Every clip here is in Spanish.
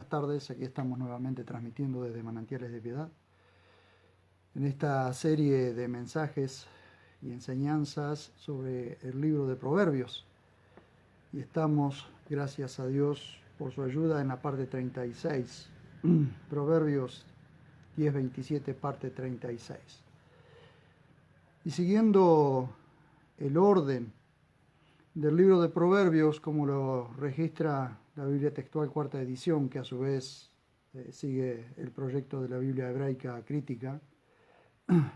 buenas tardes. Aquí estamos nuevamente transmitiendo desde Manantiales de Piedad. En esta serie de mensajes y enseñanzas sobre el libro de Proverbios. Y estamos, gracias a Dios, por su ayuda en la parte 36. Proverbios 10:27, parte 36. Y siguiendo el orden del libro de Proverbios, como lo registra la Biblia Textual Cuarta Edición, que a su vez sigue el proyecto de la Biblia Hebraica Crítica,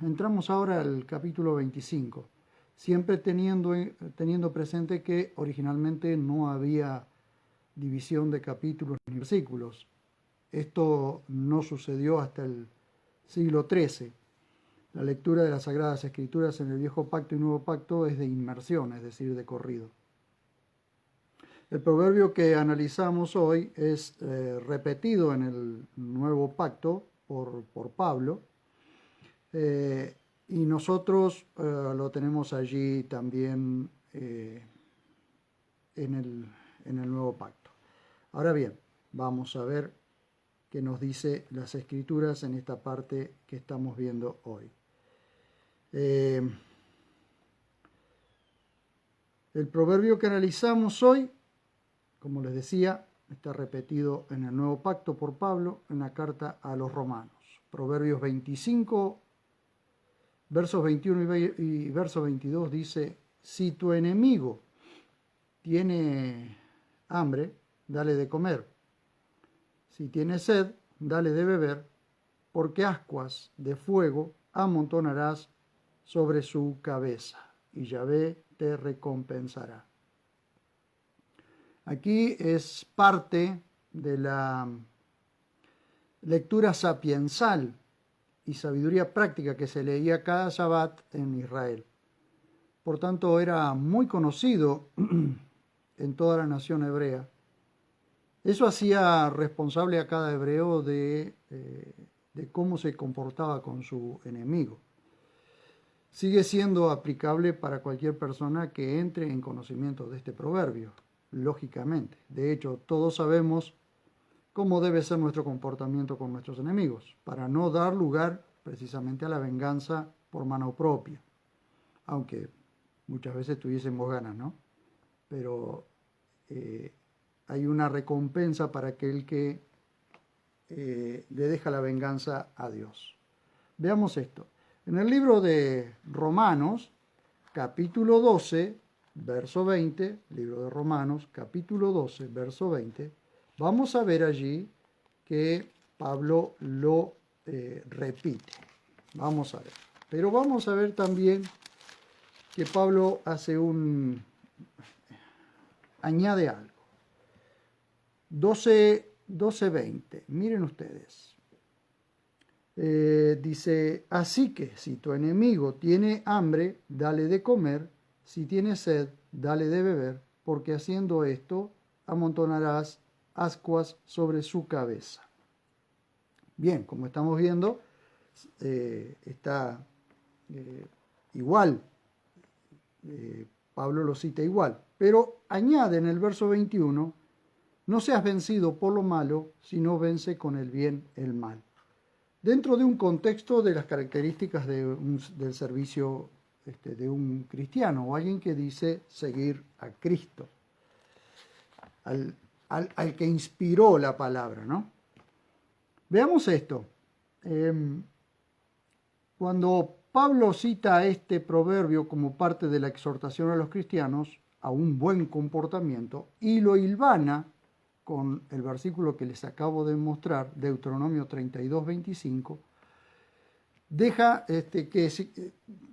entramos ahora al capítulo 25, siempre teniendo presente que originalmente no había división de capítulos ni versículos. Esto no sucedió hasta el siglo XIII. La lectura de las Sagradas Escrituras en el Viejo Pacto y Nuevo Pacto es de inmersión, es decir, de corrido. El proverbio que analizamos hoy es repetido en el Nuevo Pacto por Pablo, y nosotros lo tenemos allí también en el Nuevo Pacto. Ahora bien, vamos a ver qué nos dice las Escrituras en esta parte que estamos viendo hoy. El proverbio que analizamos hoy, como les decía, está repetido en el Nuevo Pacto por Pablo en la carta a los Romanos. Proverbios 25, versos 21 y verso 22 dice: si tu enemigo tiene hambre, dale de comer. Si tiene sed, dale de beber, porque ascuas de fuego amontonarás sobre su cabeza, y Yahvé te recompensará. Aquí es parte de la lectura sapiensal y sabiduría práctica que se leía cada Shabbat en Israel. Por tanto, era muy conocido en toda la nación hebrea. Eso hacía responsable a cada hebreo de cómo se comportaba con su enemigo. Sigue siendo aplicable para cualquier persona que entre en conocimiento de este proverbio, lógicamente. De hecho, todos sabemos cómo debe ser nuestro comportamiento con nuestros enemigos, para no dar lugar precisamente a la venganza por mano propia, aunque muchas veces tuviésemos ganas, ¿no? Pero hay una recompensa para aquel que le deja la venganza a Dios. Veamos esto. En el libro de Romanos, capítulo 12, verso 20, libro de Romanos, capítulo 12, verso 20, vamos a ver allí que Pablo lo repite. Vamos a ver. Pero vamos a ver también que Pablo añade algo. 12:20. Miren ustedes. Dice: así que si tu enemigo tiene hambre, dale de comer; si tiene sed, dale de beber, porque haciendo esto amontonarás ascuas sobre su cabeza. Bien, como estamos viendo, está igual. Pablo lo cita igual, pero añade en el verso 21: no seas vencido por lo malo, sino vence con el bien el mal. Dentro de un contexto de las características del servicio de un cristiano o alguien que dice seguir a Cristo, al que inspiró la palabra, ¿no? Veamos esto. Cuando Pablo cita este proverbio como parte de la exhortación a los cristianos a un buen comportamiento y lo hilvana con el versículo que les acabo de mostrar, Deuteronomio 32:25, deja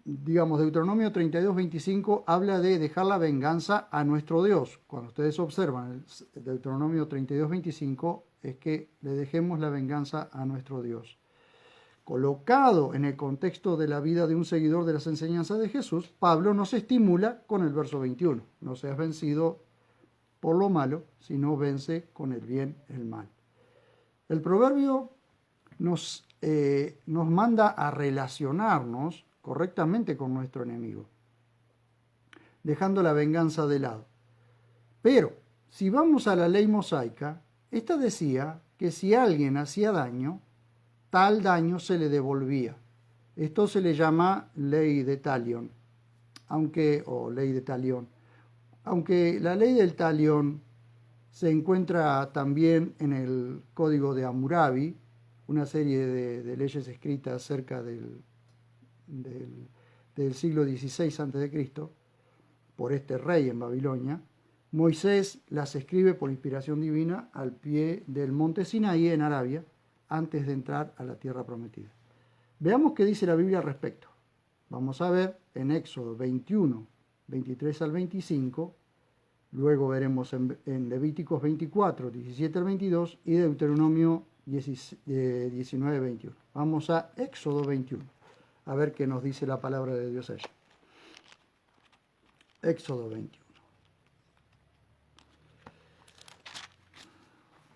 Deuteronomio 32:25 habla de dejar la venganza a nuestro Dios. Cuando ustedes observan el Deuteronomio 32:25 es que le dejemos la venganza a nuestro Dios. Colocado en el contexto de la vida de un seguidor de las enseñanzas de Jesús, Pablo nos estimula con el verso 21. No seas vencido por lo malo, sino vence con el bien el mal. El proverbio nos manda a relacionarnos correctamente con nuestro enemigo, dejando la venganza de lado. Pero, si vamos a la ley mosaica, esta decía que si alguien hacía daño, tal daño se le devolvía. Esto se le llama ley de talión, o ley de talión. Aunque la ley del talión se encuentra también en el Código de Hammurabi, una serie de leyes escritas cerca del siglo XVI a.C., por este rey en Babilonia. Moisés las escribe por inspiración divina al pie del monte Sinaí en Arabia, antes de entrar a la tierra prometida. Veamos qué dice la Biblia al respecto. Vamos a ver en Éxodo 21, 23 al 25, luego veremos en Levíticos 24, 17 al 22 y Deuteronomio 19, 21. Vamos a Éxodo 21, a ver qué nos dice la palabra de Dios allí. Éxodo 21.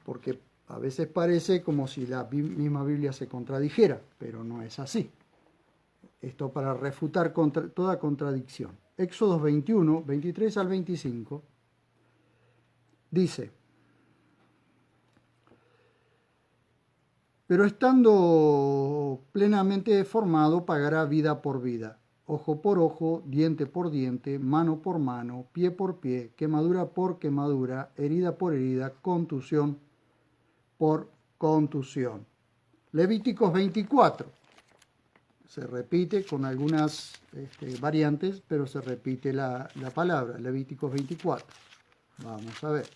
Porque a veces parece como si la misma Biblia se contradijera, pero no es así. Esto para refutar toda contradicción. Éxodo 21, 23 al 25, dice: pero estando plenamente formado, pagará vida por vida, ojo por ojo, diente por diente, mano por mano, pie por pie, quemadura por quemadura, herida por herida, contusión por contusión. Levíticos 24. Se repite con algunas variantes, pero se repite la palabra. Levíticos 24. Vamos a ver.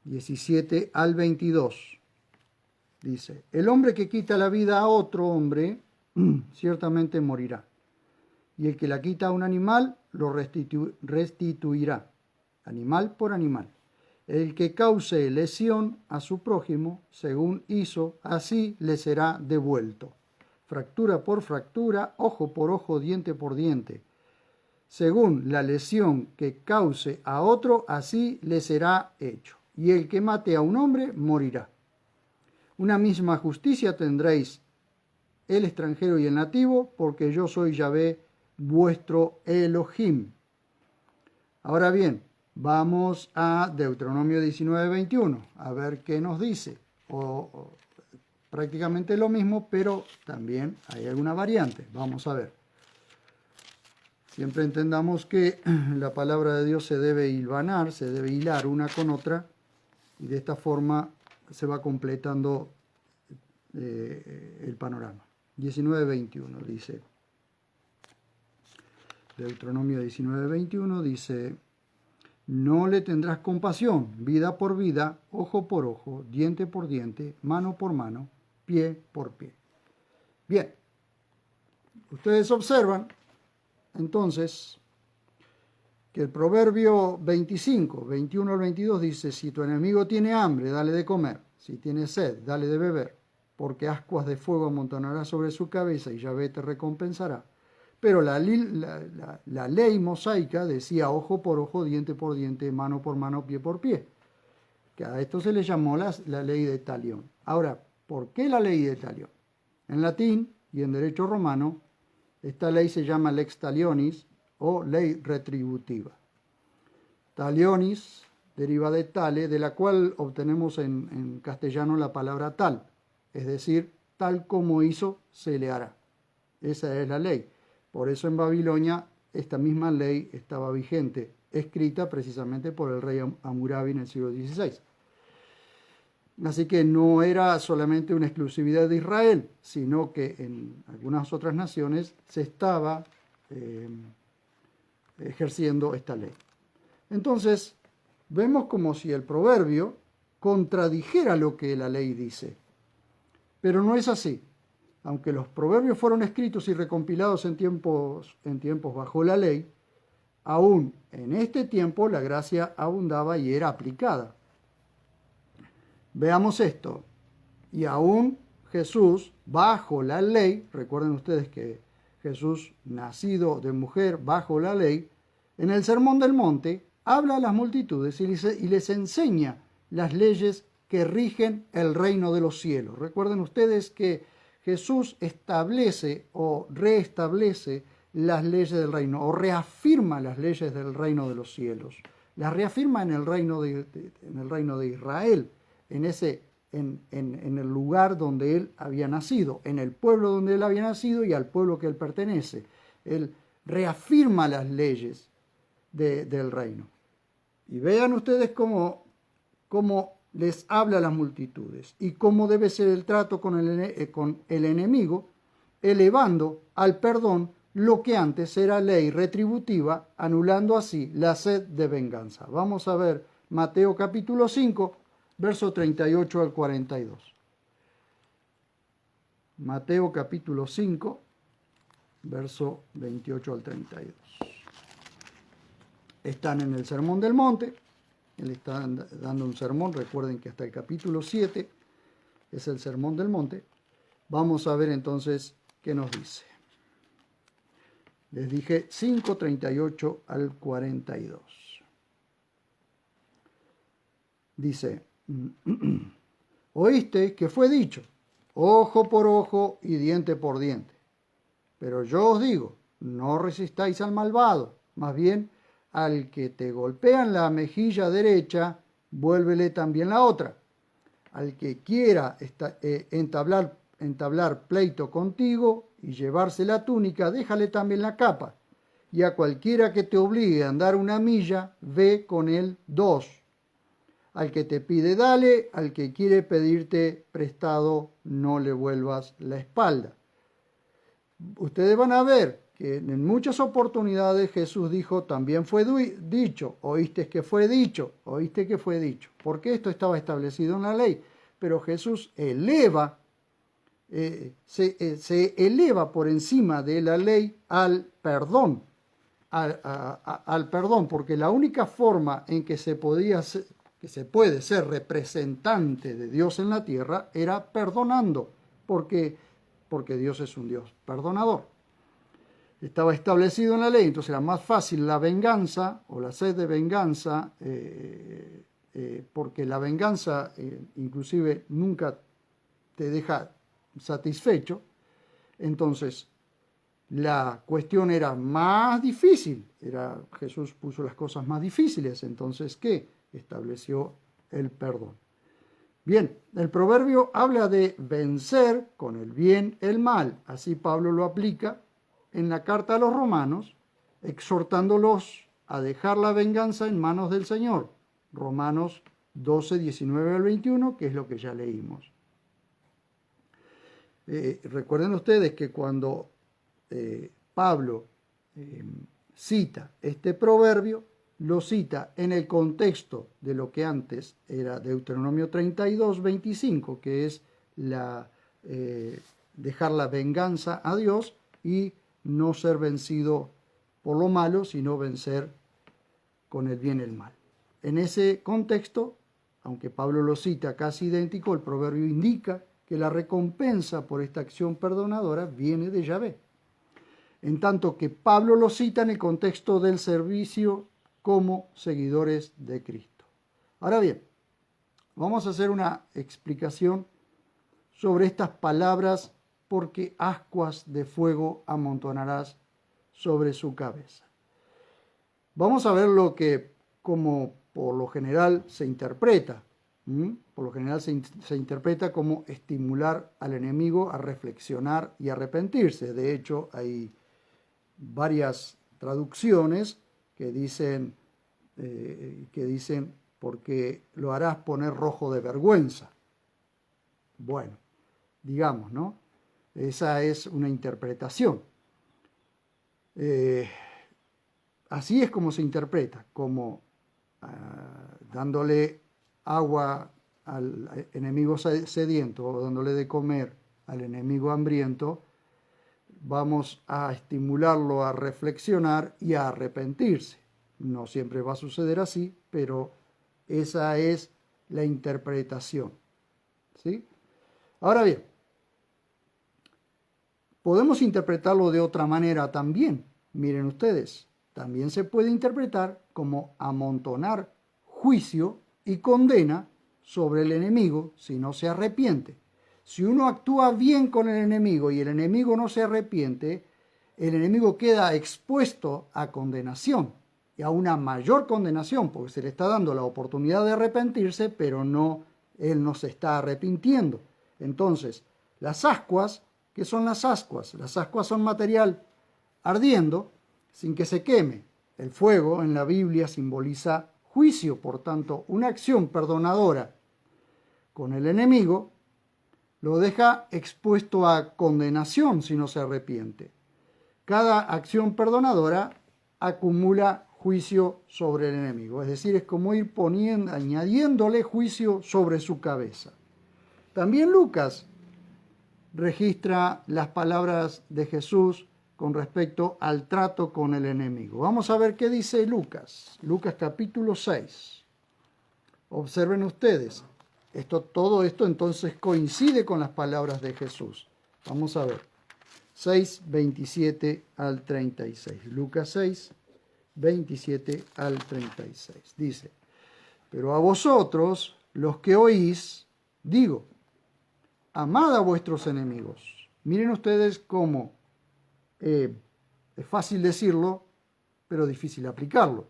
17 al 22. Dice: el hombre que quita la vida a otro hombre, ciertamente morirá. Y el que la quita a un animal, lo restituirá, animal por animal. El que cause lesión a su prójimo, según hizo, así le será devuelto. Fractura por fractura, ojo por ojo, diente por diente. Según la lesión que cause a otro, así le será hecho. Y el que mate a un hombre, morirá. Una misma justicia tendréis el extranjero y el nativo, porque yo soy Yahvé, vuestro Elohim. Ahora bien, vamos a Deuteronomio 19, 21, a ver qué nos dice. Prácticamente lo mismo, pero también hay alguna variante. Vamos a ver. Siempre entendamos que la palabra de Dios se debe hilvanar, se debe hilar una con otra, y de esta forma se va completando el panorama. 19, 21 dice. Deuteronomio 19, 21 dice: no le tendrás compasión, vida por vida, ojo por ojo, diente por diente, mano por mano, pie por pie. Bien, ustedes observan entonces que el proverbio 25, 21 al 22 dice: si tu enemigo tiene hambre, dale de comer, si tiene sed, dale de beber, porque ascuas de fuego amontonará sobre su cabeza y Yahvé te recompensará. Pero la ley mosaica decía ojo por ojo, diente por diente, mano por mano, pie por pie. Que a esto se le llamó la ley de talión. Ahora, ¿por qué la ley de talión? En latín y en derecho romano, esta ley se llama lex talionis o ley retributiva. Talionis deriva de tale, de la cual obtenemos en castellano la palabra tal, es decir, tal como hizo, se le hará. Esa es la ley. Por eso en Babilonia esta misma ley estaba vigente, escrita precisamente por el rey Hammurabi en el siglo XVI. Así que no era solamente una exclusividad de Israel, sino que en algunas otras naciones se estaba ejerciendo esta ley. Entonces, vemos como si el proverbio contradijera lo que la ley dice. Pero no es así. Aunque los proverbios fueron escritos y recompilados en tiempos bajo la ley, aún en este tiempo la gracia abundaba y era aplicada. Veamos esto. Y aún Jesús, bajo la ley, recuerden ustedes que Jesús, nacido de mujer bajo la ley, en el Sermón del Monte, habla a las multitudes y les enseña las leyes que rigen el reino de los cielos. Recuerden ustedes que Jesús establece o reestablece las leyes del reino, o reafirma las leyes del reino de los cielos. las reafirma en el reino de Israel, en el lugar donde él había nacido, en el pueblo donde él había nacido y al pueblo que él pertenece. Él reafirma las leyes del reino. Y vean ustedes cómo les habla a las multitudes y cómo debe ser el trato con el enemigo, elevando al perdón lo que antes era ley retributiva, anulando así la sed de venganza. Vamos a ver Mateo capítulo 5, verso 38 al 42. Mateo capítulo 5, verso 28 al 32. Están en el Sermón del Monte. Él está dando un sermón. Recuerden que hasta el capítulo 7 es el Sermón del Monte. Vamos a ver entonces qué nos dice. Les dije 5, 38 al 42. Dice, oíste que fue dicho, ojo por ojo y diente por diente. Pero yo os digo, no resistáis al malvado, más bien al que te golpea en la mejilla derecha, vuélvele también la otra. Al que quiera entablar pleito contigo y llevarse la túnica, déjale también la capa. Y a cualquiera que te obligue a andar una milla, ve con él 2. Al que te pide, dale; al que quiere pedirte prestado, no le vuelvas la espalda. Ustedes van a ver que en muchas oportunidades Jesús dijo, también fue dicho, oíste que fue dicho, oíste que fue dicho. Porque esto estaba establecido en la ley. Pero Jesús se eleva por encima de la ley al perdón. Al perdón, porque la única forma en que se puede ser representante de Dios en la tierra era perdonando, porque Dios es un Dios perdonador. Estaba establecido en la ley, entonces era más fácil la venganza o la sed de venganza, porque la venganza inclusive nunca te deja satisfecho. Entonces la cuestión era más difícil, Jesús puso las cosas más difíciles, entonces ¿qué? Estableció el perdón. Bien, el proverbio habla de vencer con el bien el mal. Así Pablo lo aplica en la carta a los romanos, exhortándolos a dejar la venganza en manos del Señor. Romanos 12, 19 al 21, que es lo que ya leímos. Recuerden ustedes que cuando Pablo cita este proverbio, lo cita en el contexto de lo que antes era Deuteronomio 32, 25, que es dejar la venganza a Dios y no ser vencido por lo malo, sino vencer con el bien el mal. En ese contexto, aunque Pablo lo cita casi idéntico, el proverbio indica que la recompensa por esta acción perdonadora viene de Yahvé. En tanto que Pablo lo cita en el contexto del servicio como seguidores de Cristo. Ahora bien, vamos a hacer una explicación sobre estas palabras, porque ascuas de fuego amontonarás sobre su cabeza. Vamos a ver lo que, como por lo general se interpreta. Por lo general se interpreta como estimular al enemigo a reflexionar y arrepentirse. De hecho, hay varias traducciones que dicen porque lo harás poner rojo de vergüenza. Bueno, digamos, ¿no? Esa es una interpretación. Así es como se interpreta, como dándole agua al enemigo sediento o dándole de comer al enemigo hambriento, vamos a estimularlo a reflexionar y a arrepentirse. No siempre va a suceder así, pero esa es la interpretación. ¿Sí? Ahora bien, podemos interpretarlo de otra manera también. Miren ustedes, también se puede interpretar como amontonar juicio y condena sobre el enemigo si no se arrepiente. Si uno actúa bien con el enemigo y el enemigo no se arrepiente, el enemigo queda expuesto a condenación. a una mayor condenación, porque se le está dando la oportunidad de arrepentirse, pero él no se está arrepintiendo. Entonces, las ascuas, ¿qué son las ascuas? Las ascuas son material ardiendo sin que se queme. El fuego en la Biblia simboliza juicio, por tanto, una acción perdonadora con el enemigo lo deja expuesto a condenación si no se arrepiente. Cada acción perdonadora acumula juicio sobre el enemigo, es decir, es como ir añadiéndole juicio sobre su cabeza. También Lucas registra las palabras de Jesús con respecto al trato con el enemigo. Vamos a ver qué dice Lucas. Lucas capítulo 6. Observen ustedes. Todo esto entonces coincide con las palabras de Jesús. Vamos a ver. 6, 27 al 36. Lucas 6, 27 al 36. Dice, pero a vosotros, los que oís, digo, amad a vuestros enemigos. Miren ustedes cómo es fácil decirlo, pero difícil aplicarlo.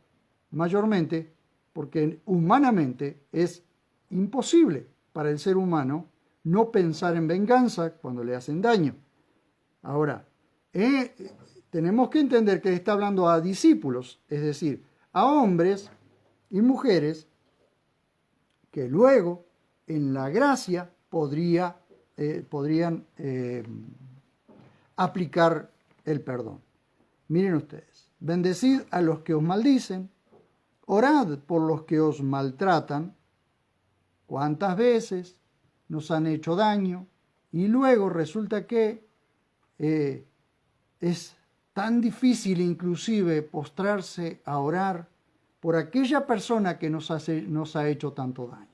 Mayormente porque humanamente es imposible para el ser humano no pensar en venganza cuando le hacen daño. Ahora, tenemos que entender que está hablando a discípulos, es decir, a hombres y mujeres que luego en la gracia podrían aplicar el perdón. Miren ustedes, bendecid a los que os maldicen, orad por los que os maltratan. ¿Cuántas veces nos han hecho daño? Y luego resulta que es tan difícil inclusive postrarse a orar por aquella persona que nos ha hecho tanto daño.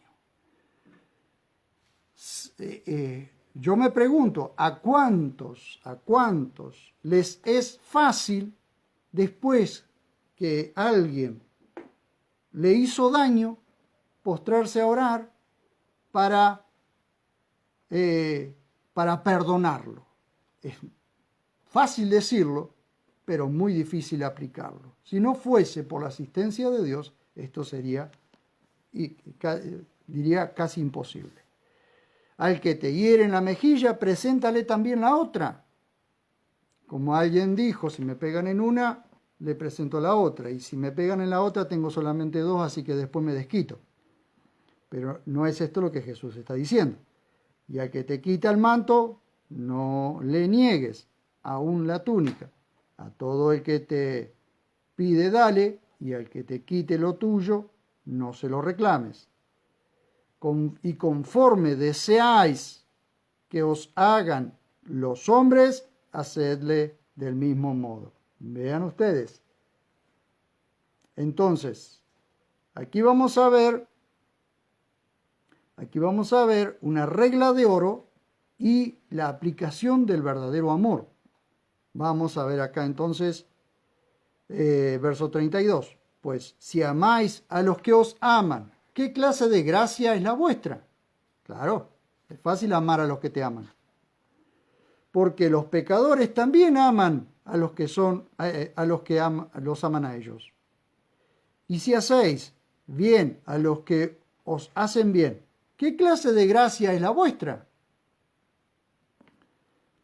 Yo me pregunto, ¿a cuántos les es fácil después que alguien le hizo daño postrarse a orar para perdonarlo? Es fácil decirlo, pero muy difícil aplicarlo. Si no fuese por la asistencia de Dios, esto sería, diría, casi imposible. Al que te hiere en la mejilla, preséntale también la otra. Como alguien dijo, si me pegan en una, le presento la otra. Y si me pegan en la otra, tengo solamente dos, así que después me desquito. Pero no es esto lo que Jesús está diciendo. Y al que te quita el manto, no le niegues aún la túnica. A todo el que te pide, dale, y al que te quite lo tuyo, no se lo reclames. Y conforme deseáis que os hagan los hombres, hacedle del mismo modo. Vean ustedes. Entonces, aquí vamos a ver una regla de oro y la aplicación del verdadero amor. Vamos a ver acá entonces, verso 32. Pues si amáis a los que os aman, ¿qué clase de gracia es la vuestra? Claro, es fácil amar a los que te aman. Porque los pecadores también aman a los que los aman a ellos. Y si hacéis bien a los que os hacen bien, ¿qué clase de gracia es la vuestra?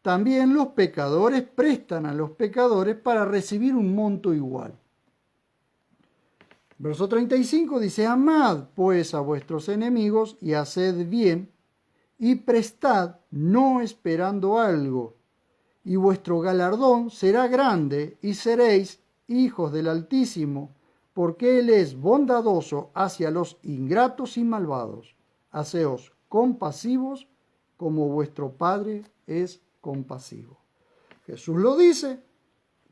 También los pecadores prestan a los pecadores para recibir un monto igual. Verso 35 dice, amad pues a vuestros enemigos y haced bien, y prestad no esperando algo, y vuestro galardón será grande, y seréis hijos del Altísimo, porque Él es bondadoso hacia los ingratos y malvados. Haceos compasivos, como vuestro Padre es compasivo. Jesús lo dice,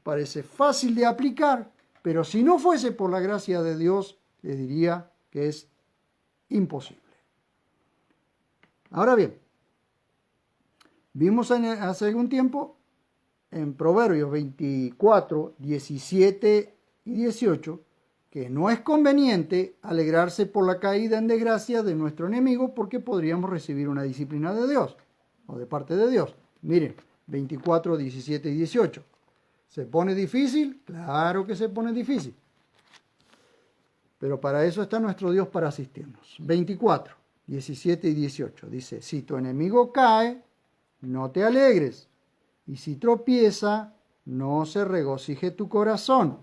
parece fácil de aplicar, pero si no fuese por la gracia de Dios, le diría que es imposible. Ahora bien, vimos hace algún tiempo en Proverbios 24, 17 y 18 que no es conveniente alegrarse por la caída en desgracia de nuestro enemigo porque podríamos recibir una disciplina de Dios o de parte de Dios. Miren, 24, 17 y 18. ¿Se pone difícil? Claro que se pone difícil. Pero para eso está nuestro Dios, para asistirnos. 24, 17 y 18. Dice, si tu enemigo cae, no te alegres. Y si tropieza, no se regocije tu corazón.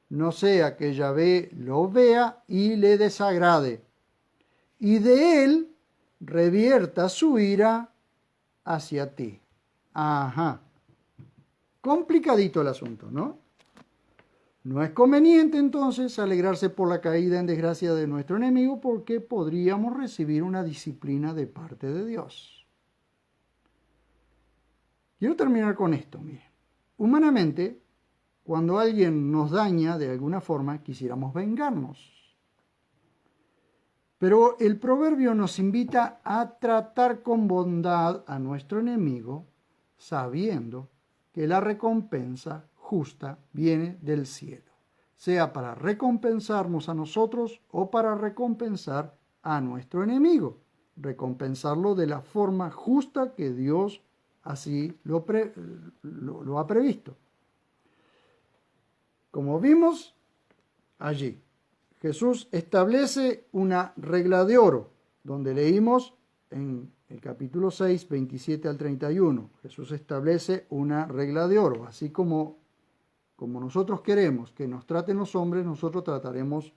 No sea que Yahvé lo vea y le desagrade. Y de él revierta su ira hacia ti. Ajá. Complicadito el asunto, ¿no? No es conveniente entonces alegrarse por la caída en desgracia de nuestro enemigo, porque podríamos recibir una disciplina de parte de Dios. Quiero terminar con esto, mire. Humanamente, cuando alguien nos daña de alguna forma, quisiéramos vengarnos. Pero el proverbio nos invita a tratar con bondad a nuestro enemigo, sabiendo que la recompensa justa viene del cielo, sea para recompensarnos a nosotros o para recompensar a nuestro enemigo, recompensarlo de la forma justa que Dios así lo ha previsto. Como vimos allí, Jesús establece una regla de oro, donde leímos en el capítulo 6, 27 al 31. Jesús establece una regla de oro, así como nosotros queremos que nos traten los hombres, nosotros trataremos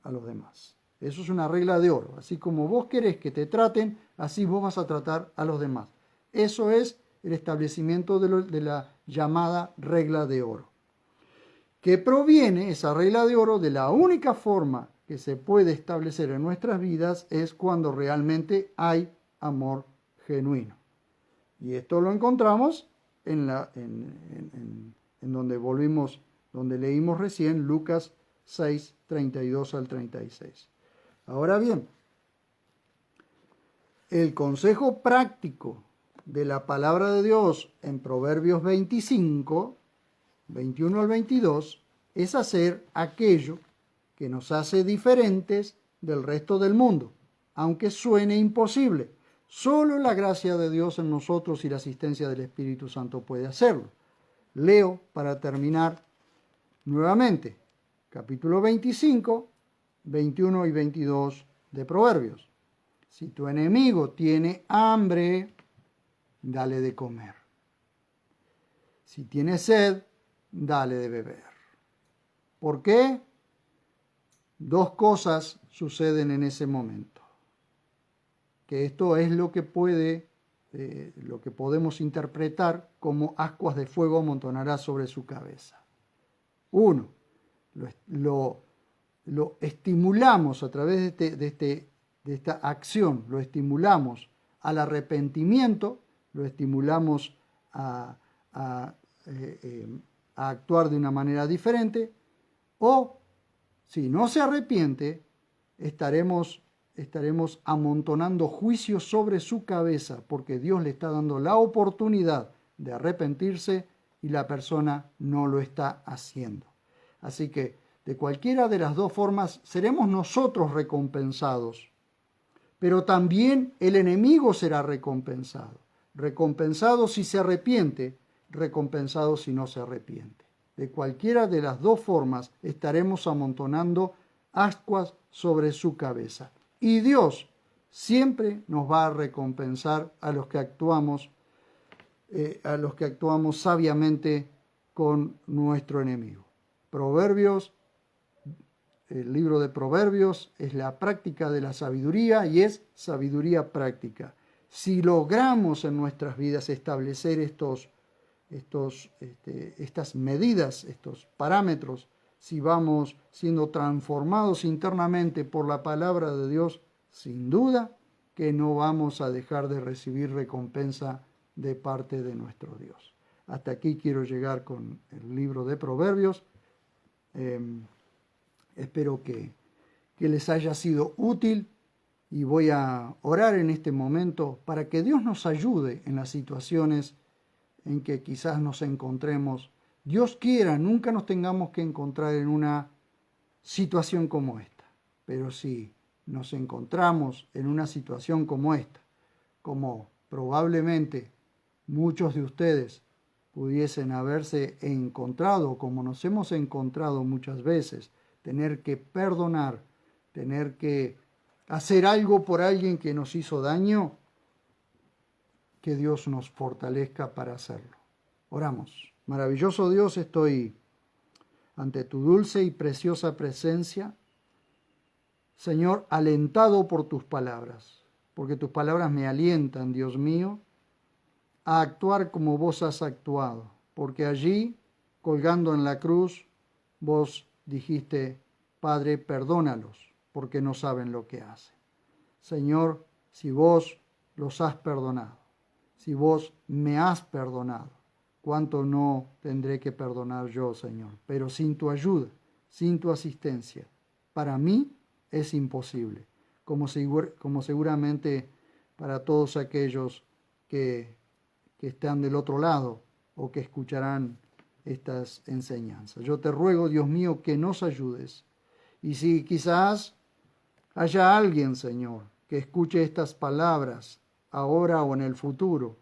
a los demás. Eso es una regla de oro. Así como vos querés que te traten, así vos vas a tratar a los demás. Eso es el establecimiento de la llamada regla de oro, que proviene, esa regla de oro, de la única forma que se puede establecer en nuestras vidas es cuando realmente hay amor genuino. Y esto lo encontramos en donde leímos recién Lucas 6, 32 al 36. Ahora bien, el consejo práctico de la palabra de Dios en Proverbios 25, 21 al 22, es hacer aquello que nos hace diferentes del resto del mundo, aunque suene imposible. Solo la gracia de Dios en nosotros y la asistencia del Espíritu Santo puede hacerlo. Leo para terminar nuevamente, capítulo 25, 21 y 22 de Proverbios. Si tu enemigo tiene hambre, dale de comer. Si tiene sed, dale de beber. ¿Por qué? Dos cosas suceden en ese momento. Que esto es lo que podemos interpretar como ascuas de fuego amontonará sobre su cabeza. Uno, lo estimulamos a través de esta acción, lo estimulamos al arrepentimiento, lo estimulamos a actuar de una manera diferente, o si no se arrepiente, estaremos amontonando juicios sobre su cabeza, porque Dios le está dando la oportunidad de arrepentirse y la persona no lo está haciendo. Así que de cualquiera de las dos formas seremos nosotros recompensados, pero también el enemigo será recompensado. Recompensado si se arrepiente, recompensado si no se arrepiente. De cualquiera de las dos formas estaremos amontonando ascuas sobre su cabeza. Y Dios siempre nos va a recompensar a los que actuamos sabiamente con nuestro enemigo. Proverbios, el libro de Proverbios es la práctica de la sabiduría y es sabiduría práctica. Si logramos en nuestras vidas establecer estas medidas, estos parámetros, si vamos siendo transformados internamente por la palabra de Dios, sin duda que no vamos a dejar de recibir recompensa de parte de nuestro Dios. Hasta aquí quiero llegar con el libro de Proverbios. Espero que les haya sido útil y voy a orar en este momento para que Dios nos ayude en las situaciones en que quizás nos encontremos. Dios quiera, nunca nos tengamos que encontrar en una situación como esta. Pero si nos encontramos en una situación como esta, como probablemente muchos de ustedes pudiesen haberse encontrado, como nos hemos encontrado muchas veces, tener que perdonar, tener que hacer algo por alguien que nos hizo daño, que Dios nos fortalezca para hacerlo. Oramos. Maravilloso Dios, estoy ante tu dulce y preciosa presencia, Señor, alentado por tus palabras, porque tus palabras me alientan, Dios mío, a actuar como vos has actuado, porque allí, colgando en la cruz, vos dijiste, Padre, perdónalos, porque no saben lo que hacen. Señor, si vos los has perdonado, si vos me has perdonado, ¿cuánto no tendré que perdonar yo, Señor? Pero sin tu ayuda, sin tu asistencia, para mí es imposible, como seguramente para todos aquellos que están del otro lado o que escucharán estas enseñanzas. Yo te ruego, Dios mío, que nos ayudes. Y si quizás haya alguien, Señor, que escuche estas palabras ahora o en el futuro,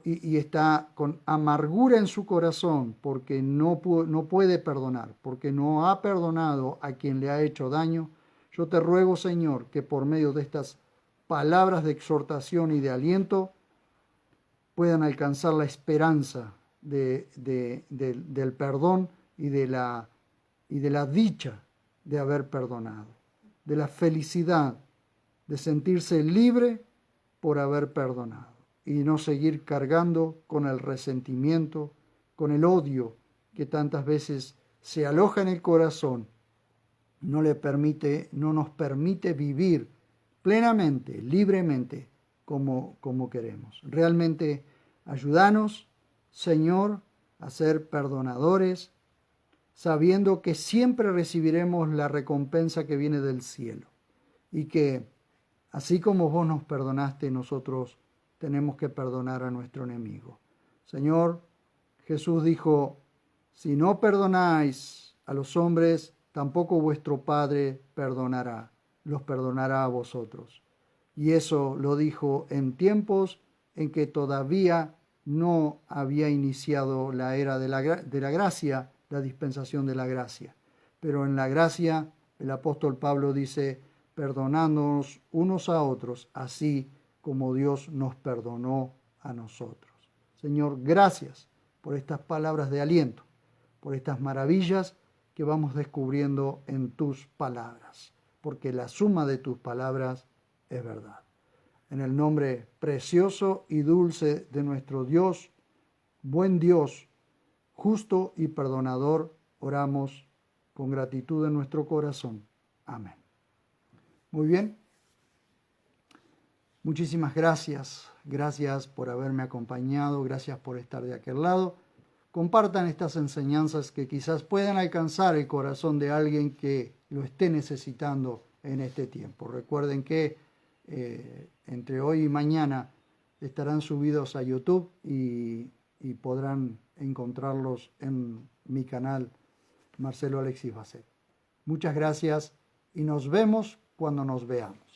y está con amargura en su corazón porque no puede perdonar, porque no ha perdonado a quien le ha hecho daño, yo te ruego, Señor, que por medio de estas palabras de exhortación y de aliento puedan alcanzar la esperanza del perdón y de la dicha de haber perdonado, de la felicidad de sentirse libre por haber perdonado y no seguir cargando con el resentimiento, con el odio que tantas veces se aloja en el corazón, no nos permite vivir plenamente, libremente, como queremos. Realmente ayúdanos, Señor, a ser perdonadores, sabiendo que siempre recibiremos la recompensa que viene del cielo y que así como vos nos perdonaste, nosotros tenemos que perdonar a nuestro enemigo. Señor, Jesús dijo, si no perdonáis a los hombres, tampoco vuestro Padre los perdonará a vosotros. Y eso lo dijo en tiempos en que todavía no había iniciado la era de la gracia, la dispensación de la gracia. Pero en la gracia, el apóstol Pablo dice, perdonándonos unos a otros, así como Dios nos perdonó a nosotros. Señor, gracias por estas palabras de aliento, por estas maravillas que vamos descubriendo en tus palabras, porque la suma de tus palabras es verdad. En el nombre precioso y dulce de nuestro Dios, buen Dios, justo y perdonador, oramos con gratitud en nuestro corazón. Amén. Muy bien. Muchísimas gracias. Gracias por haberme acompañado. Gracias por estar de aquel lado. Compartan estas enseñanzas que quizás puedan alcanzar el corazón de alguien que lo esté necesitando en este tiempo. Recuerden que entre hoy y mañana estarán subidos a YouTube y podrán encontrarlos en mi canal Marcelo Alexis Bacet. Muchas gracias y nos vemos cuando nos veamos.